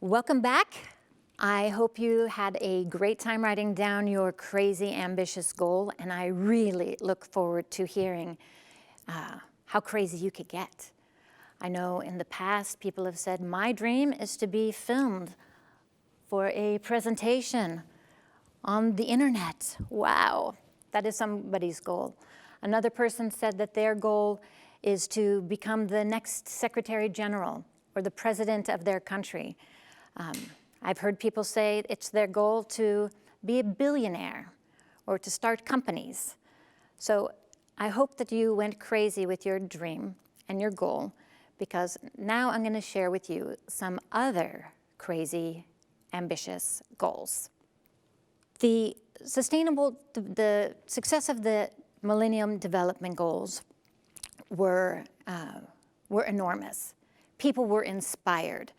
Welcome back. I hope you had a great time writing down your crazy ambitious goal, and I really look forward to hearing how crazy you could get. I know in the past people have said, my dream is to be filmed for a presentation on the internet. Wow, that is somebody's goal. Another person said that their goal is to become the next Secretary General or the president of their country. I've heard people say it's their goal to be a billionaire or to start companies. So I hope that you went crazy with your dream and your goal, because now I'm going to share with you some other crazy, ambitious goals. The success of the Millennium Development Goals were enormous. People were inspired.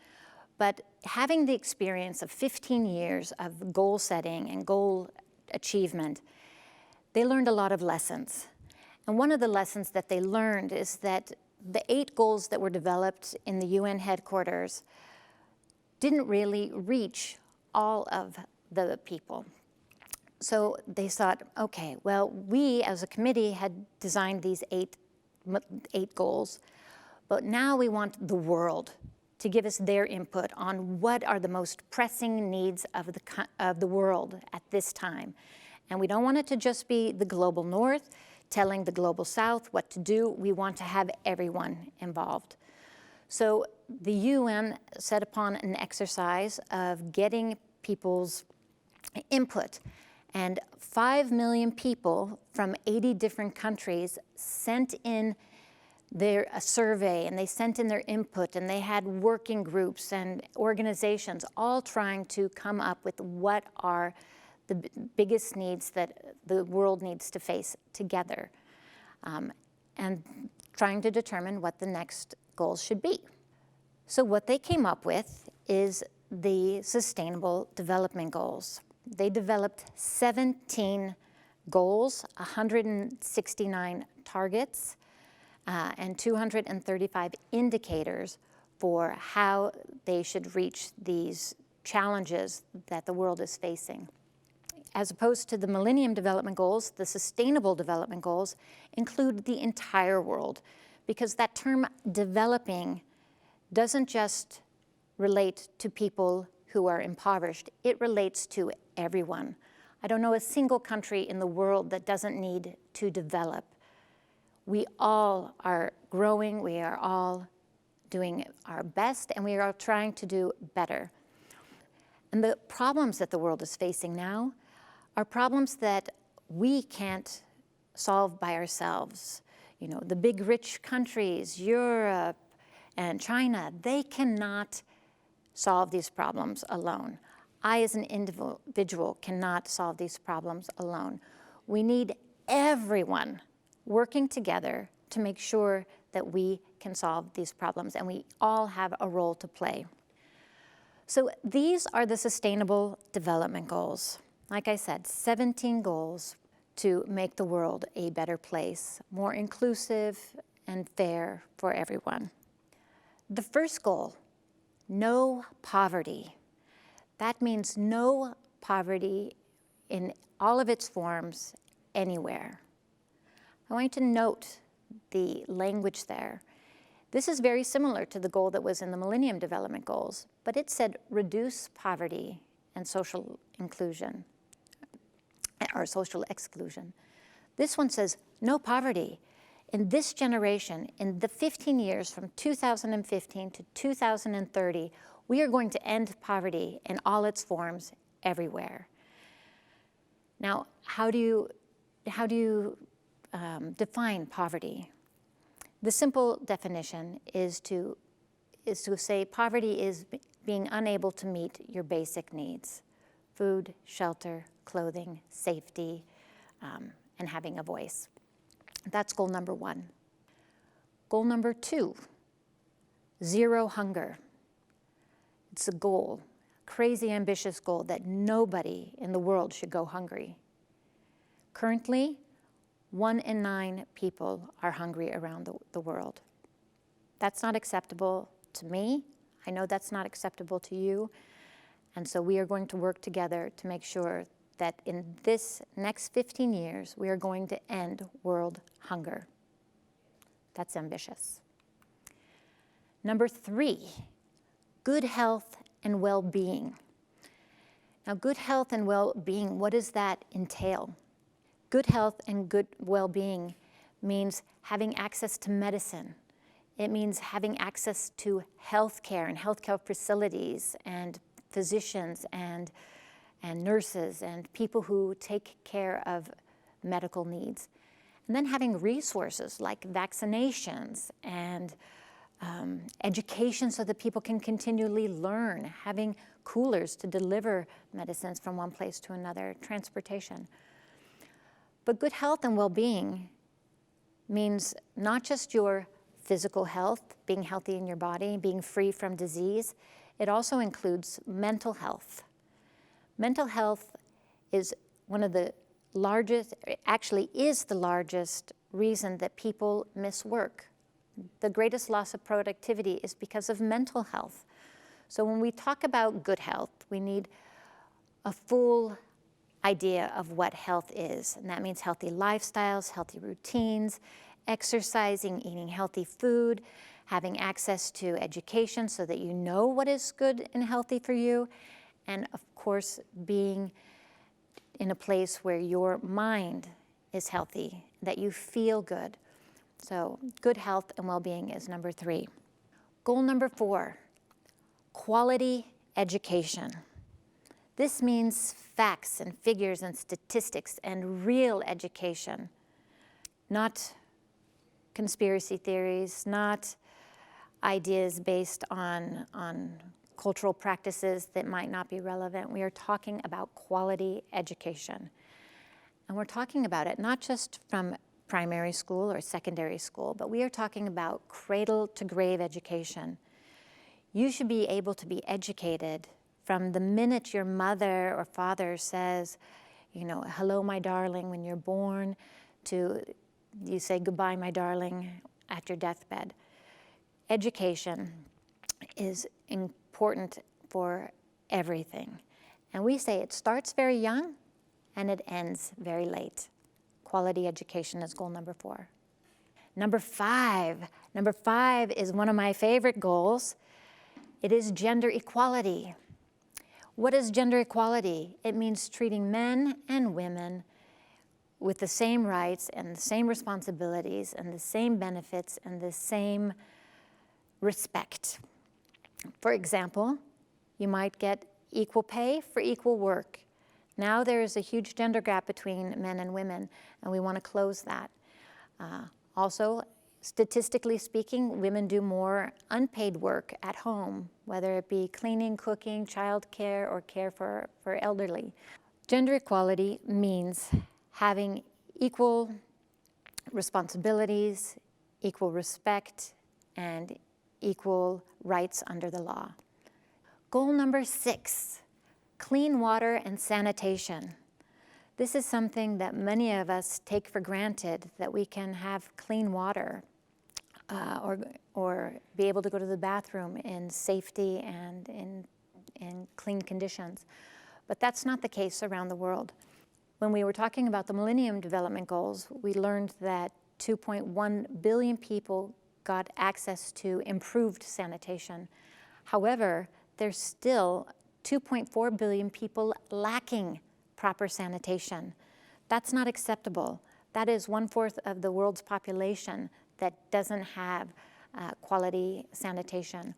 But having the experience of 15 years of goal setting and goal achievement, they learned a lot of lessons. And one of the lessons that they learned is that the 8 goals that were developed in the UN headquarters didn't really reach all of the people. So they thought, okay, well, we as a committee had designed these eight goals, but now we want the world to give us their input on what are the most pressing needs of the world at this time. And we don't want it to just be the global north telling the global south what to do. We want to have everyone involved. So the UN set upon an exercise of getting people's input, and 5 million people from 80 different countries sent in a survey, and they sent in their input, and they had working groups and organizations all trying to come up with what are the biggest needs that the world needs to face together, and trying to determine what the next goals should be. So what they came up with is the Sustainable Development Goals. They developed 17 goals, 169 targets, and 235 indicators for how they should reach these challenges that the world is facing. As opposed to the Millennium Development Goals, the Sustainable Development Goals include the entire world, because that term developing doesn't just relate to people who are impoverished, it relates to everyone. I don't know a single country in the world that doesn't need to develop. We all are growing, we are all doing our best, and we are all trying to do better. And the problems that the world is facing now are problems that we can't solve by ourselves. You know, the big rich countries, Europe and China, they cannot solve these problems alone. I, as an individual, cannot solve these problems alone. We need everyone working together to make sure that we can solve these problems, and we all have a role to play. So these are the Sustainable Development Goals. Like I said, 17 goals to make the world a better place, more inclusive and fair for everyone. The first goal, no poverty. That means no poverty in all of its forms anywhere. I want you to note the language there. This is very similar to the goal that was in the Millennium Development Goals, but it said reduce poverty and social inclusion, or social exclusion. This one says no poverty. In this generation, in the 15 years from 2015 to 2030, we are going to end poverty in all its forms everywhere. Now, how do you define poverty? The simple definition is to say poverty is being unable to meet your basic needs: food, shelter, clothing, safety, and having a voice. That's goal number 1. Goal number 2, zero hunger. It's a goal, crazy ambitious goal, that nobody in the world should go hungry. Currently, 1 in 9 people are hungry around the world. That's not acceptable to me. I know that's not acceptable to you, and so we are going to work together to make sure that in this next 15 years, we are going to end world hunger. That's ambitious. Number 3, good health and well-being. Now, good health and well-being, what does that entail? Good health and good well-being means having access to medicine. It means having access to healthcare and healthcare facilities and physicians and nurses and people who take care of medical needs. And then having resources like vaccinations and education so that people can continually learn, having coolers to deliver medicines from one place to another, transportation. But good health and well-being means not just your physical health, being healthy in your body, being free from disease. It also includes mental health. Mental health is one of the largest, actually is the largest reason that people miss work. The greatest loss of productivity is because of mental health. So when we talk about good health, we need a full idea of what health is. And that means healthy lifestyles, healthy routines, exercising, eating healthy food, having access to education so that you know what is good and healthy for you, and of course, being in a place where your mind is healthy, that you feel good. So good health and well-being is number 3. Goal number 4, quality education. This means facts and figures and statistics and real education, not conspiracy theories, not ideas based on cultural practices that might not be relevant. We are talking about quality education. And we're talking about it not just from primary school or secondary school, but we are talking about cradle to grave education. You should be able to be educated from the minute your mother or father says, you know, hello, my darling, when you're born, to you say goodbye, my darling, at your deathbed. Education is important for everything. And we say it starts very young and it ends very late. Quality education is goal number 4. Number 5 is one of my favorite goals. It is gender equality. What is gender equality? It means treating men and women with the same rights and the same responsibilities and the same benefits and the same respect. For example, you might get equal pay for equal work. Now there is a huge gender gap between men and women, and we want to close that. Also, statistically speaking, women do more unpaid work at home, whether it be cleaning, cooking, child care, or care for elderly. Gender equality means having equal responsibilities, equal respect, and equal rights under the law. Goal number 6, clean water and sanitation. This is something that many of us take for granted, that we can have clean water or be able to go to the bathroom in safety and in clean conditions. But that's not the case around the world. When we were talking about the Millennium Development Goals, we learned that 2.1 billion people got access to improved sanitation. However, there's still 2.4 billion people lacking proper sanitation. That's not acceptable. That is 1/4 of the world's population that doesn't have quality sanitation.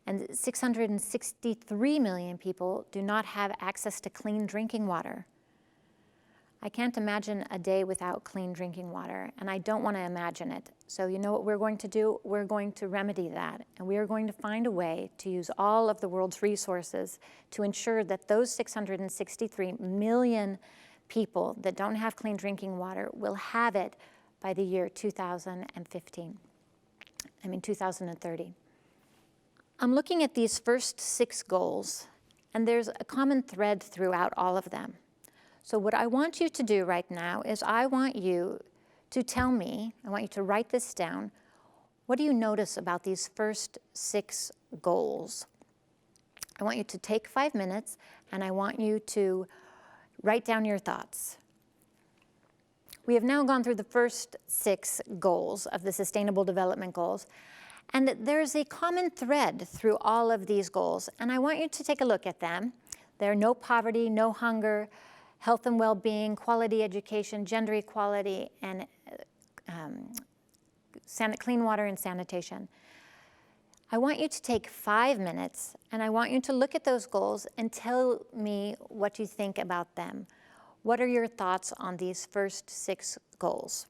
And 663 million people do not have access to clean drinking water. I can't imagine a day without clean drinking water, and I don't want to imagine it. So you know what we're going to do? We're going to remedy that, and we are going to find a way to use all of the world's resources to ensure that those 663 million people that don't have clean drinking water will have it by the year 2030. I'm looking at these first 6 goals, and there's a common thread throughout all of them. So what I want you to do right now is I want you to tell me, I want you to write this down, what do you notice about these first 6 goals. I want you to take 5 minutes, and I want you to write down your thoughts. We have now gone through the first 6 goals of the Sustainable Development Goals, and there's a common thread through all of these goals, and I want you to take a look at them. They're no poverty, no hunger, health and well-being, quality education, gender equality, and clean water and sanitation. I want you to take 5 minutes, and I want you to look at those goals and tell me what you think about them. What are your thoughts on these first 6 goals?